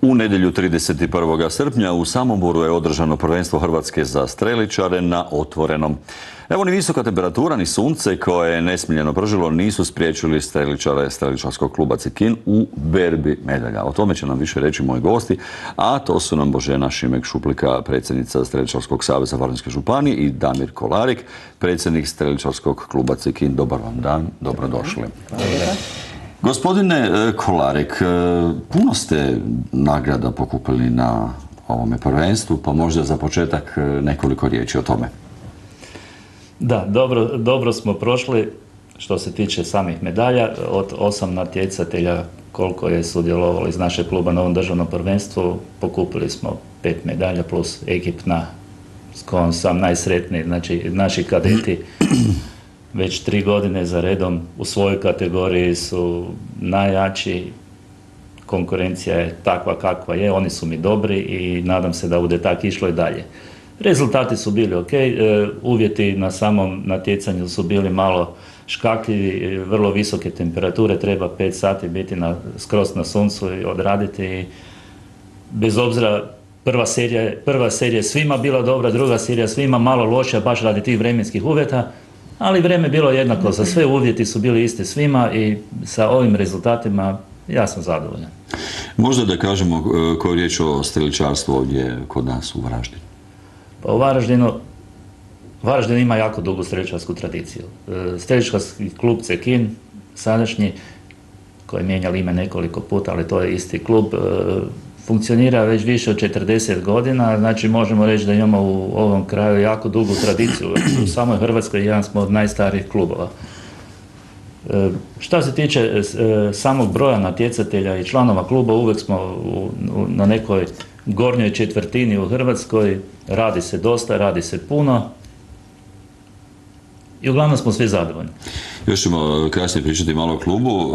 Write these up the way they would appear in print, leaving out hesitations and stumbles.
U nedjelju 31. srpnja u Samoboru je održano prvenstvo Hrvatske za streličare na otvorenom. Evo, ni visoka temperatura ni sunce koje je nesmiljeno pržilo nisu spriječili streličare streličarskog kluba Cekin u berbi medalja. O tome će nam više reći moji gosti, a to su nam Božena Šimek-Šuplika, predsjednica Streličarskog saveza Varaždinske županije, i Damir Kolarik, predsjednik streličarskog kluba Cekin. Dobar vam dan, dobrodošli. Gospodine Kolarik, puno ste nagrada pokupili na ovome prvenstvu, pa možda za početak nekoliko riječi o tome. Da, dobro smo prošli što se tiče samih medalja. Od 8 natjecatelja koliko je sudjelovalo iz našeg kluba na ovom državnom prvenstvu, pokupili smo 5 medalja plus ekipna s kojom sam najsretniji. Znači, naši kadeti već 3 godine za redom u svojoj kategoriji su najjači. Konkurencija je takva kakva je, oni su mi dobri i nadam se da bude tako išlo i dalje. Rezultati su bili ok, uvjeti na samom natjecanju su bili malo škakljivi, vrlo visoke temperature, treba 5 sati biti skroz na suncu i odraditi. I bez obzira, prva serija je svima bila dobra, druga serija svima malo lošija baš radi tih vremenskih uvjeta, ali vrijeme bilo jednako za sve, uvjeti su bili isti svima i sa ovim rezultatima ja sam zadovoljan. Možda da kažemo koju riječ o streličarstvu ovdje kod nas u Varaždinu. Pa u Varaždin ima jako dugu streličarsku tradiciju. Streličarski klub Cekin, sadašnji, koji je mijenjali ime nekoliko puta, ali to je isti klub, funkcionira već više od 40 godina, znači možemo reći da imamo u ovom kraju jako dugu tradiciju. U samoj Hrvatskoj jedan smo od najstarijih klubova. Što se tiče samog broja natjecatelja i članova kluba, uvijek smo na nekoj gornjoj četvrtini u Hrvatskoj, radi se dosta, radi se puno i uglavnom smo svi zadovoljni. Još ćemo kasnije pričati malo o klubu.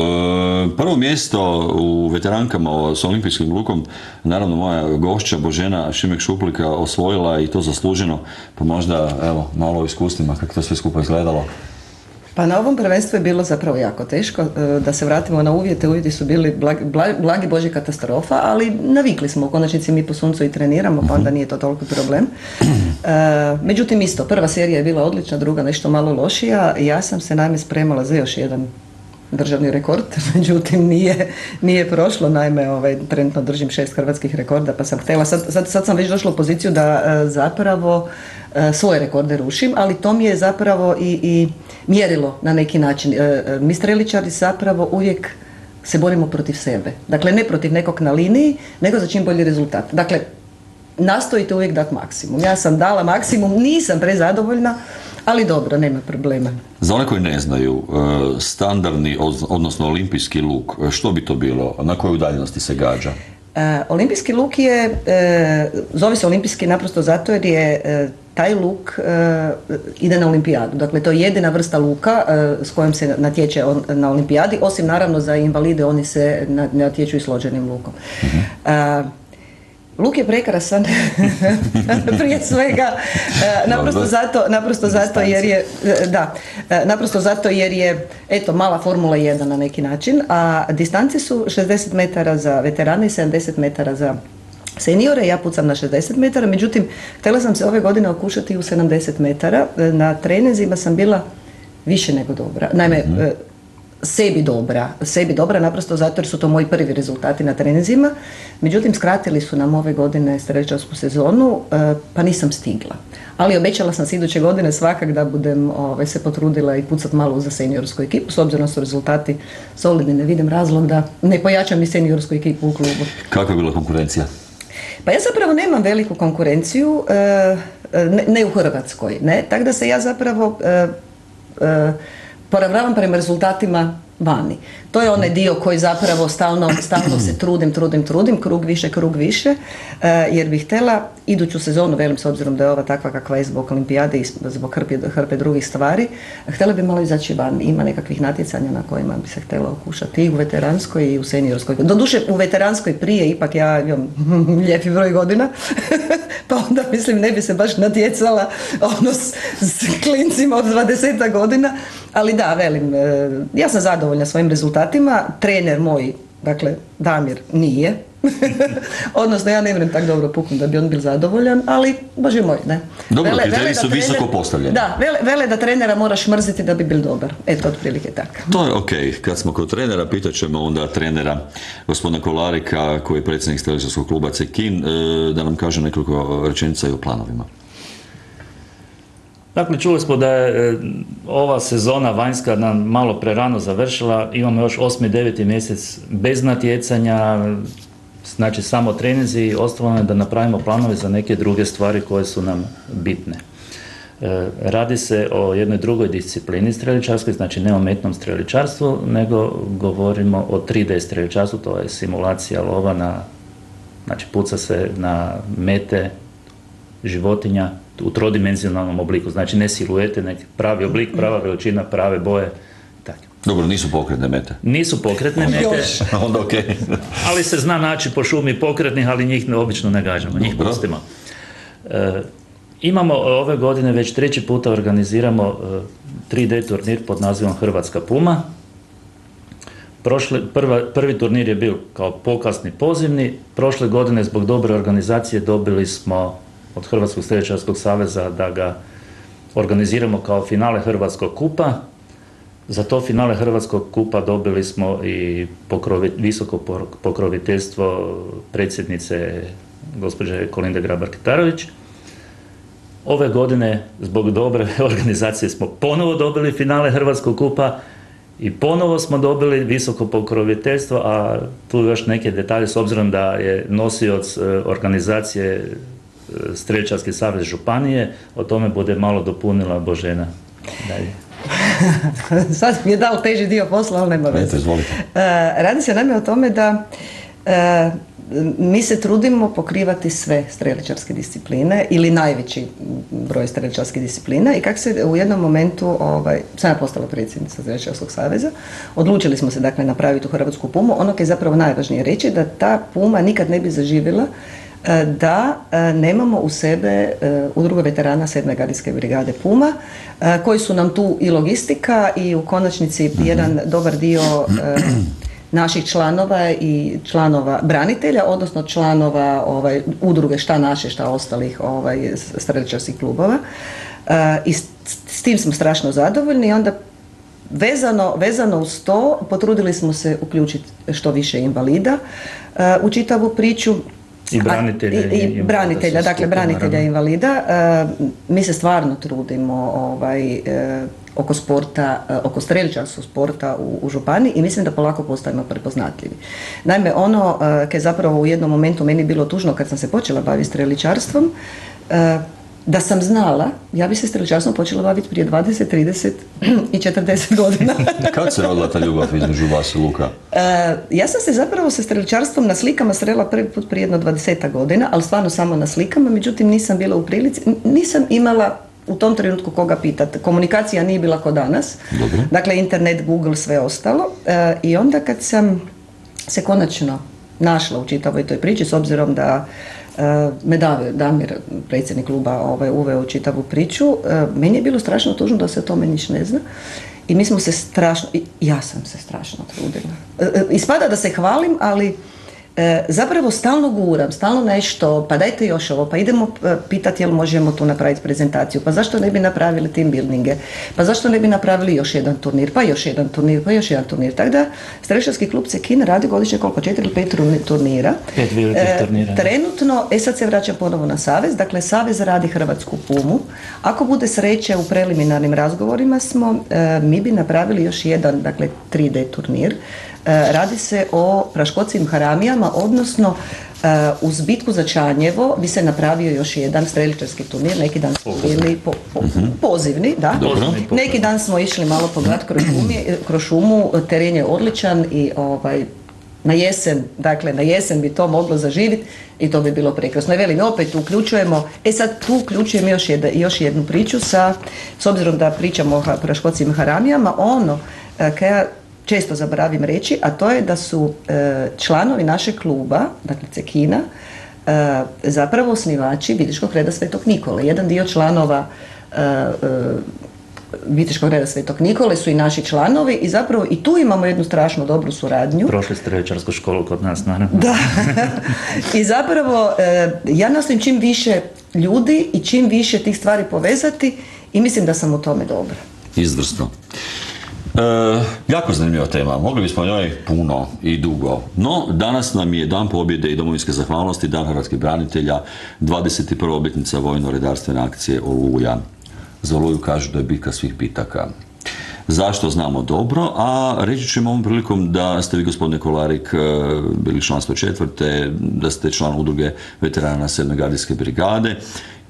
Prvo mjesto u veterankama s olimpijskim lukom, naravno moja gošća Božena Šimek-Šuplika osvojila i to zasluženo, pa možda evo malo o iskustvima kako to sve skupa izgledalo. Pa na ovom prvenstvu je bilo zapravo jako teško. Da se vratimo na uvjete, uvjeti su bili blagi božja katastrofa, ali navikli smo, u konačnici mi po suncu i treniramo, pa onda nije to toliko problem. Međutim isto, prva serija je bila odlična, druga nešto malo lošija. Ja sam se naime spremala za još jedan državni rekord, međutim nije prošlo, naime trenutno držim 6 hrvatskih rekorda, pa sam htjela, sad sam već došla u poziciju da zapravo svoje rekorde rušim, ali to mi je zapravo i mjerilo na neki način. Mi streličari zapravo uvijek se borimo protiv sebe, dakle ne protiv nekog na liniji, nego za čim bolji rezultat. Dakle, nastojite uvijek dati maksimum. Ja sam dala maksimum, nisam prezadovoljna, ali dobro, nema problema. Za one koji ne znaju, standardni, odnosno olimpijski luk, što bi to bilo? Na kojoj udaljenosti se gađa? Olimpijski luk je, zove se olimpijski naprosto zato jer je taj luk ide na olimpijadu. Dakle, to je jedina vrsta luka s kojom se natječe na olimpijadi, osim naravno za invalide, oni se natječu i složenim lukom. Luk je prekrasan, prije svega, naprosto zato jer je, eto, mala Formula 1 na neki način, a distance su 60 metara za veterane i 70 metara za seniore. Ja pucam na 60 metara, međutim, htjela sam se ove godine okušati u 70 metara. Na treninzima sam bila više nego dobra. Naime, sebi dobra, naprosto zato jer su to moji prvi rezultati na treninzima. Međutim, skratili su nam ove godine streličarsku sezonu, pa nisam stigla. Ali obećala sam se iduće godine svakak da budem se potrudila i pucat malo za seniorsku ekipu. S obzirom su rezultati solidni, ne vidim razlog da ne pojačam i seniorsku ekipu u klubu. Kakva je bila konkurencija? Pa ja zapravo nemam veliku konkurenciju, ne u Hrvatskoj, ne, tako da se ja zapravo poravnavam prema rezultatima vani. To je onaj dio koji zapravo stalno se trudim, krug više, jer bih htjela iduću sezonu, velim s obzirom da je ova takva kakva je zbog olimpijade i zbog hrpe drugih stvari, htjela bi malo izaći van. Ima nekakvih natjecanja na kojima bi se htjela okušati i u veteranskoj i u seniorskoj. Doduše u veteranskoj prije, ipak ja imam lijepi broj godina, pa onda mislim ne bi se baš natjecala s klincima od 20 godina, ali da, velim, ja sam zadovoljna svojim rezultatima. Trener moj, dakle Damir, nije, Odnosno, ja ne vrem tako dobro puknuti da bi on bil zadovoljan, ali, bože moj, ne. Dobro, kriteriji su visoko postavljeni. Da, vele da trenera moraš mrziti da bi bil dobar. Eto, otprilike tako. To je okej. Kad smo kod trenera, pitat ćemo onda trenera gospodina Kolarika, koji je predsjednik streličarskog kluba Cekin, da nam kaže nekoliko rečenica i o planovima. Dakle, čuli smo da je ova sezona vanjska nam malo prerano završila, imamo još 8. i 9. mjesec bez natjecanja, znači samo treninzi i ostalo je da napravimo planove za neke druge stvari koje su nam bitne. Radi se o jednoj drugoj disciplini streličarskoj, znači ne o metnom streličarstvu, nego govorimo o 3D streličarstvu, to je simulacija lova znači puca se na mete životinja u trodimenzionalnom obliku, znači ne siluete, nek pravi oblik, prava veličina, prave boje. Tako. Dobro, nisu pokretne mete. Nisu pokretne mete, Onda okej. ali se zna naći po šumi pokretnih, ali njih obično ne gađamo, njih pustimo. Imamo ove godine već 3. puta organiziramo 3D turnir pod nazivom Hrvatska Puma. Prvi turnir je bio kao pokasni pozivni, prošle godine zbog dobre organizacije dobili smo od Hrvatskog streličarskog saveza da ga organiziramo kao finale Hrvatskog kupa. Za to finale Hrvatskog kupa dobili smo i visoko pokroviteljstvo predsjednice gospođe Kolinde Grabar-Kitarović. Ove godine zbog dobre organizacije smo ponovo dobili finale Hrvatskog kupa i ponovo smo dobili visoko pokroviteljstvo, a tu još neke detalje s obzirom da je nosioc organizacije Streličarski savez županije, o tome bude malo dopunila Božena. Dalje. Sad mi je dao teži dio posla, ali nema veze. Radi se naime o tome da mi se trudimo pokrivati sve streličarske discipline ili najveći broj streličarskih disciplina i kako se u jednom momentu, sam ja postala predsjednica Streličarskog saveza, odlučili smo se dakle napraviti u Hrvatsku Pumu. Ono koje je zapravo najvažnije reći da ta Puma nikad ne bi zaživjela da nemamo u sebe udruga veterana 7. gardijske brigade Puma, koji su nam tu i logistika i u konačnici jedan dobar dio naših članova i članova branitelja, odnosno članova udruge šta naše, šta ostalih streličarskih klubova. I s tim smo strašno zadovoljni i onda vezano uz to potrudili smo se uključiti što više invalida u čitavu priču. I branitelja, dakle branitelja i invalida. Mi se stvarno trudimo oko sporta, oko streličarskog sporta u županiji i mislim da polako postajemo prepoznatljivi. Naime, ono kad je zapravo u jednom momentu meni bilo tužno kad sam se počela baviti streličarstvom, da sam znala, ja bi se streličarstvom počela baviti prije 20, 30 i 40 godina. Kad se rodila ta ljubav između vas i Luka? Ja sam se zapravo sa streličarstvom na slikama srela prvi put prije jedno 20 godina, ali stvarno samo na slikama, međutim nisam bila u prilici, nisam imala u tom trenutku koga pitati. Komunikacija nije bila kao danas. Dobro. Dakle, internet, Google, sve ostalo. I onda kad sam se konačno našla u čitavoj toj priči, s obzirom da me Damir, predsjednik kluba, uveo u čitavu priču, meni je bilo strašno tužno da se o tome niš ne zna. I mi smo se ja sam se strašno trudila. Ispada da se hvalim, ali zapravo stalno guram, stalno nešto, pa dajte još ovo, pa idemo pitati jel možemo tu napraviti prezentaciju, pa zašto ne bi napravili team buildinge, pa zašto ne bi napravili još jedan turnir, pa još jedan turnir, pa još jedan turnir. Tako da Streličarski klub Cekin radi godišnje koliko, 4 ili 5 turnira. 5 velikih turnira. Trenutno, sad se vraćam ponovo na savez, dakle savez radi Hrvatsku Pumu. Ako bude sreće, u preliminarnim razgovorima smo, mi bi napravili još jedan, dakle 3D turnir. Radi se o praškocim haramijama, odnosno uz bitku za Čanjevo bi se napravio još jedan streličarski turnir, neki dan smo bili pozivni, da. Neki dan smo išli malo pogledati kroz šumu, teren je odličan i na jesen bi to moglo zaživjeti i to bi bilo prekrasno. I velim, opet uključujemo, sad tu uključujem još jednu priču s obzirom da pričamo o praškocim haramijama, kaj ja često zaboravim reći, a to je da su članovi našeg kluba, dakle Cekina, zapravo osnivači Vidiškog reda Svetog Nikole. Jedan dio članova Viteškog reda Svetog Nikole su i naši članovi i zapravo i tu imamo jednu strašno dobru suradnju. Prošli streličarsku školu kod nas, naravno. Da. I zapravo ja nastojim čim više ljudi i čim više tih stvari povezati i mislim da sam u tome dobra. Izvrsno. Jako zanimljiva tema, mogli bismo o njoj puno i dugo, no danas nam je Dan pobjede i domovinske zahvalnosti, Dan hrvatskih branitelja, 21. obljetnica vojno-redarstvene akcije Oluja. Za Oluju kažu da je bitka svih bitaka. Zašto znamo dobro, a reći ćemo ovom prilikom da ste vi, gospodine Kolarik, bili član 104. da ste član udruge veterana 7. gardijske brigade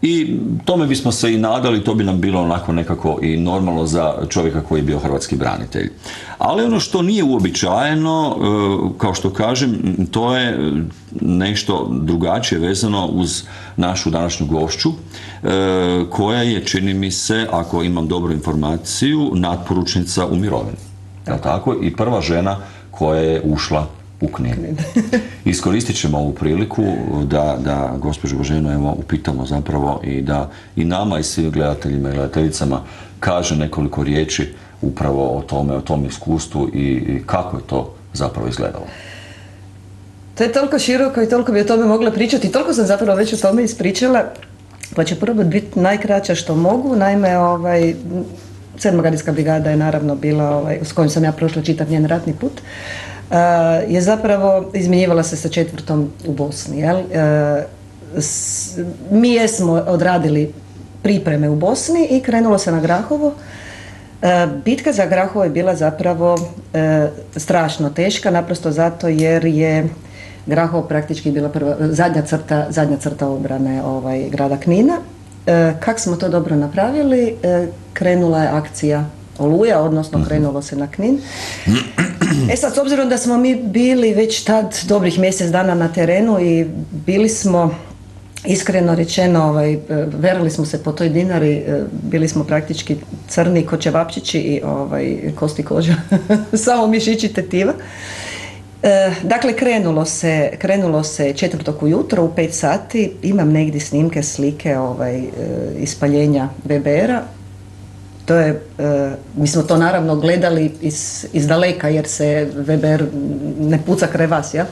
i tome bismo se i nadali, to bi nam bilo onako nekako i normalno za čovjeka koji je bio hrvatski branitelj. Ali ono što nije uobičajeno, kao što kažem, to je nešto drugačije vezano uz našu današnju gošću, koja je, čini mi se, ako imam dobru informaciju, natporučnica u mirovini. Tako? I prva žena koja je ušla u Knin. Iskoristit ćemo ovu priliku da gospođu Boženu evo upitamo zapravo i da i nama i svim gledateljima i gledateljicama kaže nekoliko riječi upravo o tome, o tom iskustvu i kako je to zapravo izgledalo. To je toliko široko i toliko bi o tome mogla pričati. Toliko sam zapravo već o tome ispričala, pa ću prvo biti najkraća što mogu. Naime, 7. gardijska brigada je naravno bila, s kojom sam ja prošla čitav njen ratni put, je zapravo izmjenjivala se sa 4. u Bosni. Jel? Mi jesmo odradili pripreme u Bosni i krenulo se na Grahovo. Bitka za Grahovo je bila zapravo strašno teška, naprosto zato jer je Grahovo praktički bila zadnja crta obrane grada Knina. Kako smo to dobro napravili? Krenula je akcija Oluja, odnosno krenulo se na Knin. Sad, s obzirom da smo mi bili već tad dobrih mjesec dana na terenu i bili smo, iskreno rečeno, verali smo se po toj Dinari, bili smo praktički crni ko ćevapčići i kosti koža, samo mišići tetiva. Dakle, krenulo se 4. ujutro u 5 sati, imam negdje snimke, slike ispaljenja VBR-a. To je, mi smo to naravno gledali iz daleka jer se VBR ne puca kraj vas, ja?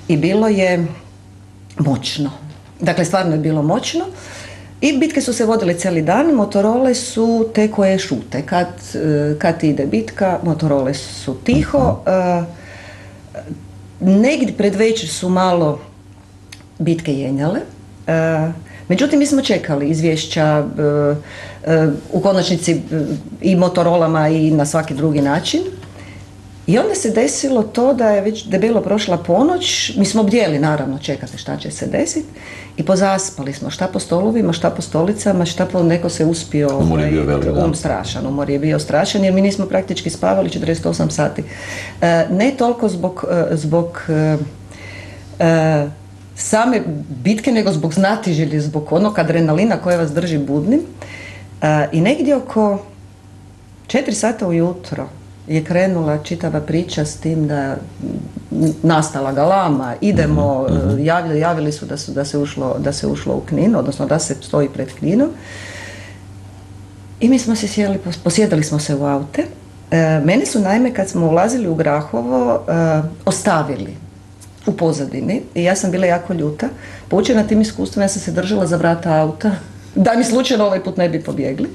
I bilo je moćno. Dakle, stvarno je bilo moćno. I bitke su se vodile cijeli dan, Motorole su te koje šute. Kad ide bitka, Motorole su tiho. Negdje pred večer su malo bitke jenjale. Međutim, mi smo čekali izvješća u konačnici i Motorolama i na svaki drugi način. I onda se desilo to da je već debelo prošla ponoć, mi smo bdjeli naravno čekati šta će se desiti i pozaspali smo, šta po stolovima, šta po stolicama, šta po neko se uspio, umor je bio velik, strašan, umor je bio strašan jer mi nismo praktički spavali 48 sati. Ne toliko zbog same bitke, nego zbog znatiželje, zbog onog adrenalina koje vas drži budnim. I negdje oko 4 sata ujutro je krenula čitava priča s tim da nastala galama, idemo, javili su da se ušlo u Knin, odnosno da se stoji pred Kninom. I mi smo se sjeli, posjedali smo se u aute. Mene su naime kad smo ulazili u Grahovo ostavili u pozadini i ja sam bila jako ljuta. Poučena tim iskustvom, ja sam se držala za vrata auta da mi slučajno ovaj put ne bi pobjegli.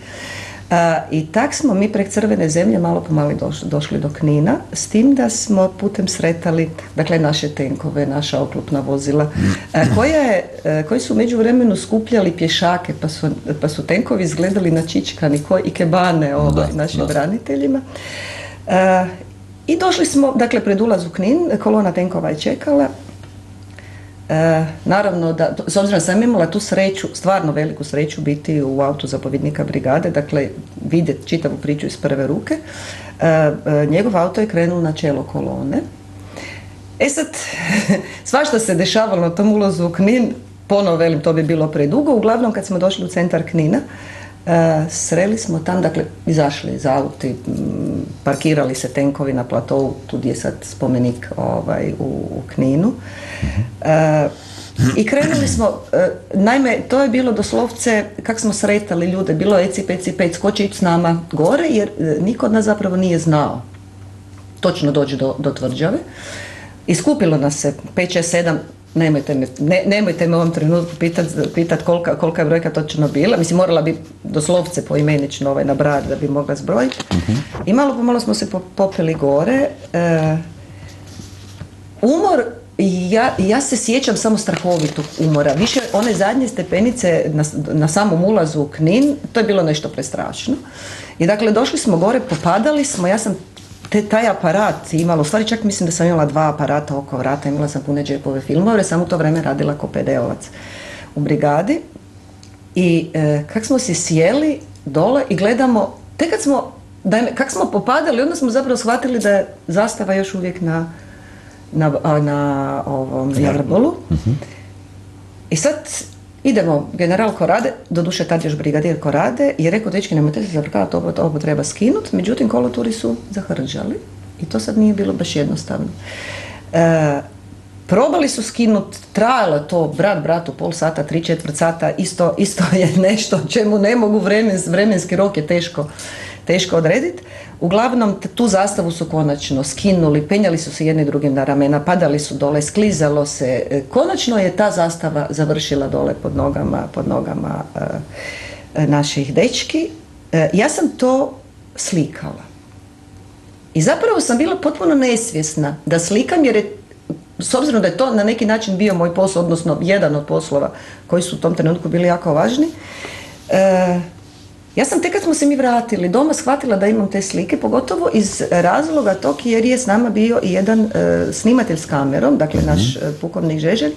I tak smo mi prek Crvene zemlje malo po malo došli do Knina, s tim da smo putem sretali, dakle, naše tenkove, naša oklopna vozila, koji su u međuvremenu skupljali pješake, pa su tenkovi izgledali načičkani ko ikebane našim braniteljima. I došli smo, dakle, pred ulaz u Knin, kolona tenkova je čekala. Naravno da, s obzirom sam imala tu sreću, stvarno veliku sreću biti u autu zapovjednika brigade, dakle vidjeti čitavu priču iz prve ruke, njegov auto je krenuo na čelo kolone. Sad, svašta se dešavalo na tom ulazu u Knin, ponovo velim, to bi bilo predugo, uglavnom kad smo došli u centar Knina, sreli smo tam, dakle, izašli iz auti, parkirali se tenkovi na platovu, tu gdje je sad spomenik u Kninu. I krenuli smo, naime, to je bilo doslovce, kak smo sretali ljude, bilo je eci, ko će ići s nama gore, jer niko od nas zapravo nije znao točno doći do tvrđave. I skupilo nas se 5, 6, 7, nemojte me u ovom trenutku pitat kolika je brojka točno bila. Mislim, morala bi doslovce poimenično nabrati da bi mogla zbrojiti. I malo po malo smo se popeli gore. Umor, ja se sjećam samo strahovitog umora. Više one zadnje stepenice na samom ulazu u Knin, to je bilo nešto prestrašno. I dakle, došli smo gore, popadali smo, ja sam taj aparat imala, u stvari čak mislim da sam imala 2 aparata oko vrata, imala sam pune džepove filmove, sam u to vreme radila ko PD-ovac u brigadi. I kak smo se sjeli dole i gledamo, tek kak smo popadali, onda smo zapravo shvatili da je zastava još uvijek na ovom Jarbolu. I sad idemo, general Korade, doduše tad još brigadir Korade, je rekao, dečki, nemojte se zabrkavati, ovo treba skinuti, međutim koloturi su zahrđali i to sad nije bilo baš jednostavno. Probali su skinuti, trajalo to brat bratu pol sata, 3/4 sata, isto je nešto čemu ne mogu vremenski rok je teško odrediti. Uglavnom, tu zastavu su konačno skinuli, penjali su se jedni drugim na ramena, padali su dole, sklizalo se. Konačno je ta zastava završila dole pod nogama naših dečki. Ja sam to slikala. I zapravo sam bila potpuno nesvjesna da slikam, jer je, s obzirom da je to na neki način bio moj posao, odnosno jedan od poslova koji su u tom trenutku bili jako važni, ja sam tek kad smo se mi vratili doma shvatila da imam te slike, pogotovo iz razloga tog jer je s nama bio i jedan snimatelj s kamerom, dakle naš pukovnik Žeželj.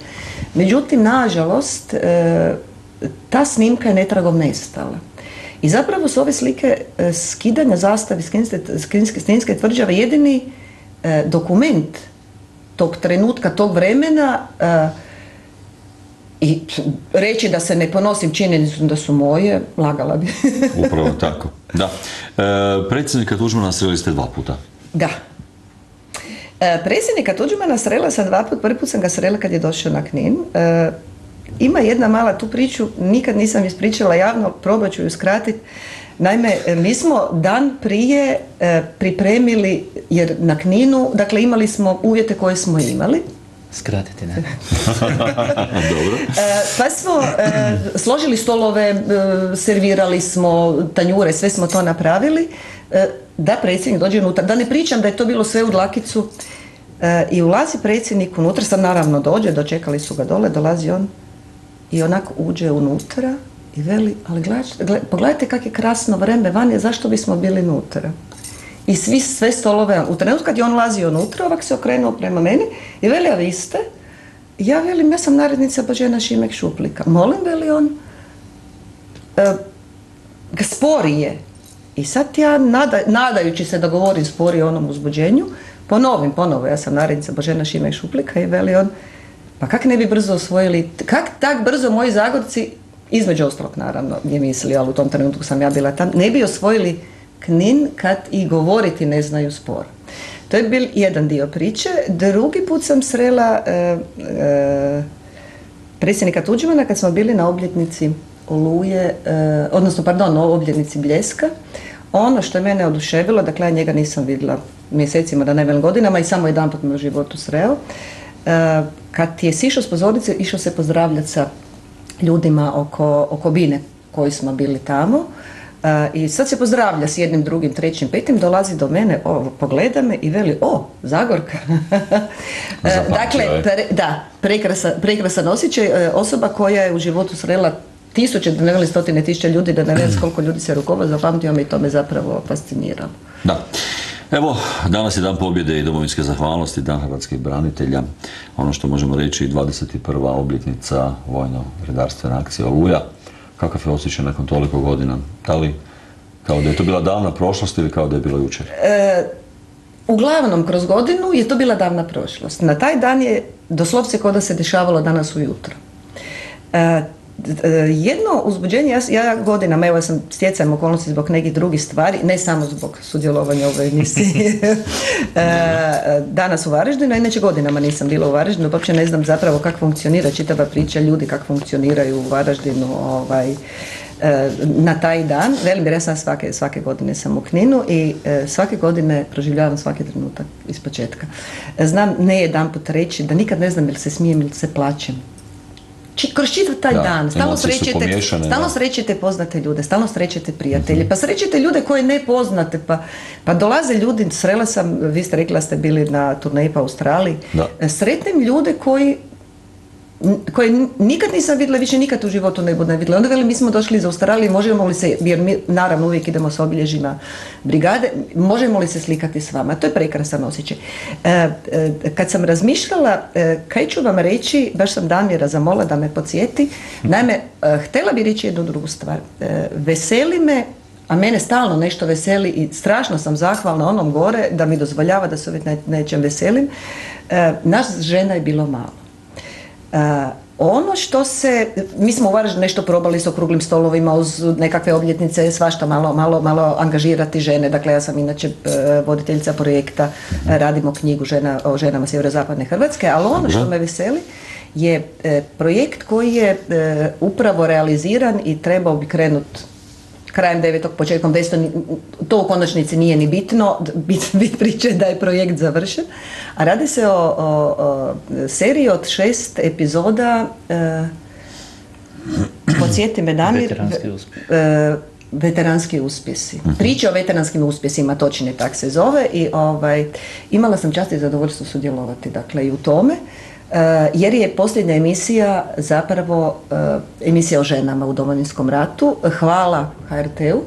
Međutim, nažalost, ta snimka je netragom nestala. I zapravo su ove slike skidanja zastavi Kninske tvrđave jedini dokument tog trenutka, tog vremena. I reći da se ne ponosim činjenicom da su moje, lagala bi. Upravo tako, da. Predsjednika Tuđmana sreli ste 2 puta. Da. Predsjednika Tuđmana srela sam 2 puta, prvi put sam ga srela kad je došao na Knin. Ima jedna mala tu priču, nikad nisam ispričala javno, probat ću ju skratiti. Naime, mi smo dan prije pripremili, jer na Kninu, dakle imali smo uvjete koje smo imali. Skratiti, ne? Dobro. Pa smo složili stolove, servirali smo tanjure, sve smo to napravili, da predsjednik dođe unutra. Da ne pričam da je to bilo sve u dlakicu. I ulazi predsjednik unutra, sad naravno dođe, dočekali su ga dole, dolazi on i onako uđe unutra i veli, ali pogledajte kak je krasno vreme van je, zašto bismo bili unutra? I sve stolove, u trenutku kad je on ulazio unutra, ovak se okrenuo prema meni i veli, a vi ste? Ja velim, ja sam narednica Božena Šimek Šuplika. Molim, veli on, spori je. I sad ja, nadajući se da govorim spori o onom uzbuđenju, ponovo, ja sam narednica Božena Šimek Šuplika i veli on, pa kak ne bi brzo osvojili, kak tak brzo moji Zagorci, između ostalog naravno, je mislio, ali u tom trenutku sam ja bila tam, ne bi osvojili Knin kad i govoriti ne znaju spor. To je bil jedan dio priče. Drugi put sam srela predsjednika Tuđmana kad smo bili na obljetnici Oluje, na obljetnici Bljeska. Ono što je mene oduševilo, dakle ja njega nisam vidjela mjesecima, da ne velim godinama, i samo jedanput me u životu sreo. Kad je sišao s pozornice, išao se pozdravljati sa ljudima oko Bine koji smo bili tamo. I sad se pozdravlja s jednim, drugim, trećim, petim, dolazi do mene, pogleda me i veli, Zagorka. Dakle, prekrasan osjećaj, osoba koja je u životu srela tisuće, da ne veli 100.000 ljudi, da ne veli koliko ljudi se rukova zapamtio me i to me zapravo fasciniralo. Da. Evo, danas je dan pobjede i domovinske zahvalnosti, dan hrvatskih branitelja. Ono što možemo reći, 21. obljetnica vojno-redarstvene akcije Oluja. Kakav je osjećaj nakon toliko godina? Da li kao da je to bila davna prošlost ili kao da je bilo jučer? Uglavnom, kroz godinu je to bila davna prošlost. Na taj dan je doslovce kao da se dešavalo danas ujutro. Jedno uzbuđenje, ja godinama, evo sam stjecajem okolnosti zbog nekih drugih stvari, ne samo zbog sudjelovanja u ovoj emisiji danas u Varaždinu, inače godinama nisam bila u Varaždinu, uopće ne znam zapravo kako funkcionira čitava priča, ljudi kako funkcioniraju u Varaždinu na taj dan. Velim, jer ja sam svake godine sam u Kninu i svake godine proživljavam svaki trenutak iz početka. Znam ne jedanput reći da nikad ne znam ili se smijem ili se plaćem. Kroz čitav taj dan, stalno srećete poznate ljude, stalno srećete prijatelje, pa srećete ljude koje ne poznate, pa dolaze ljudi, srela sam, vi ste rekli da ste bili na turneji po Australiji, sretnem ljude koje nikad nisam vidjela, više nikad u životu ne budem vidjela. Onda veli, mi smo došli iz Australije, možemo li se, jer mi naravno uvijek idemo s obilježjima brigade, možemo li se slikati s vama? To je prekrasan osjećaj. Kad sam razmišljala, kaj ću vam reći, baš sam Damira zamola da me podsjeti, naime, htjela bi reći jednu drugu stvar. Veseli me, a mene stalno nešto veseli i strašno sam zahvalna onom gore da mi dozvoljava da se uvijek nečem veselim. Nas žena je bilo malo. Ono što mi smo u Varaždinu nešto probali s okruglim stolovima uz nekakve obljetnice, svašta malo angažirati žene. Dakle, ja sam inače voditeljica projekta, radimo knjigu o ženama sjeverozapadne Hrvatske, ali ono što me veseli je projekt koji je upravo realiziran i trebao bi krenuti krajem 9. početkom 10. To u konačnici nije ni bitno, bit priče da je projekt završen, a radi se o seriji od 6 epizoda, podsjeti me Damir, veteranski uspjesi. Priče o veteranskim uspjesima, točnije tak se zove, i imala sam čast i zadovoljstvo sudjelovati, dakle, i u tome. Jer je posljednja emisija zapravo emisija o ženama u Domovinskom ratu. Hvala HRT-u,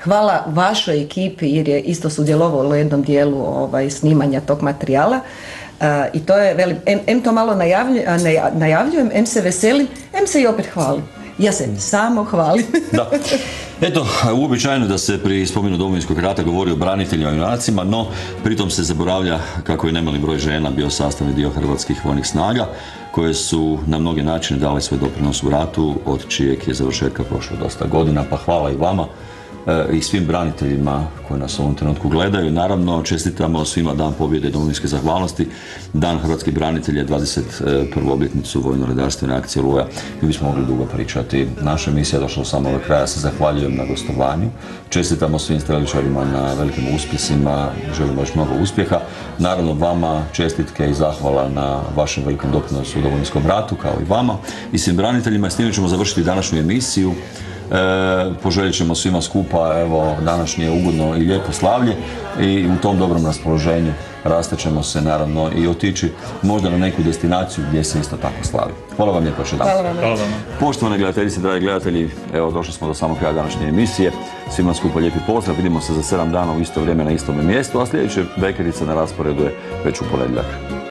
hvala vašoj ekipi jer je isto sudjelovalo u jednom dijelu snimanja tog materijala. I to je, velim, em to malo najavljujem, em se veselim, em se i opet hvalim. Ja se samo hvalim. Da. Eto, uobičajeno da se pri spomenu Domovinskog rata govori o braniteljima i junacima, no pritom se zaboravlja kako je nemali broj žena bio sastavni dio hrvatskih vojnih snaga, koje su na mnoge načine dale svoj doprinos u ratu, od čijeg je završetka prošlo dosta godina, pa hvala i vama i svim braniteljima koji nas u ovom trenutku gledaju. Naravno, čestitamo svima Dan pobjede i domovinske zahvalnosti. Dan hrvatskih branitelja, 21. obljetnicu vojno-redarstvene akcije Oluja. Mi bismo mogli dugo pričati. Naša emisija je došla samo do kraja. Se zahvaljujem na gostovanju. Čestitamo svim streličarima na velikim uspjesima. Želimo još mnogo uspjeha. Naravno, vama čestitke i zahvala na vašem velikom doprinosu u Domovinskom ratu, kao i vama i svim braniteljima. S time ćemo završiti današnju emisiju. Poželjet ćemo svima skupa, evo, današnje ugodno i lijepo slavlje i u tom dobrom raspoloženju rastećemo se naravno i otići možda na neku destinaciju gdje se isto tako slavi. Hvala vam lijepo još jedan. Hvala vam. Poštovane gledateljice, dragi gledatelji, evo došli smo do samog kraja današnje emisije. Svima skupa lijepi pozdrav, vidimo se za 7 dana u isto vrijeme na istome mjestu, a sljedeća večerica na rasporedu je već u ponedjeljak.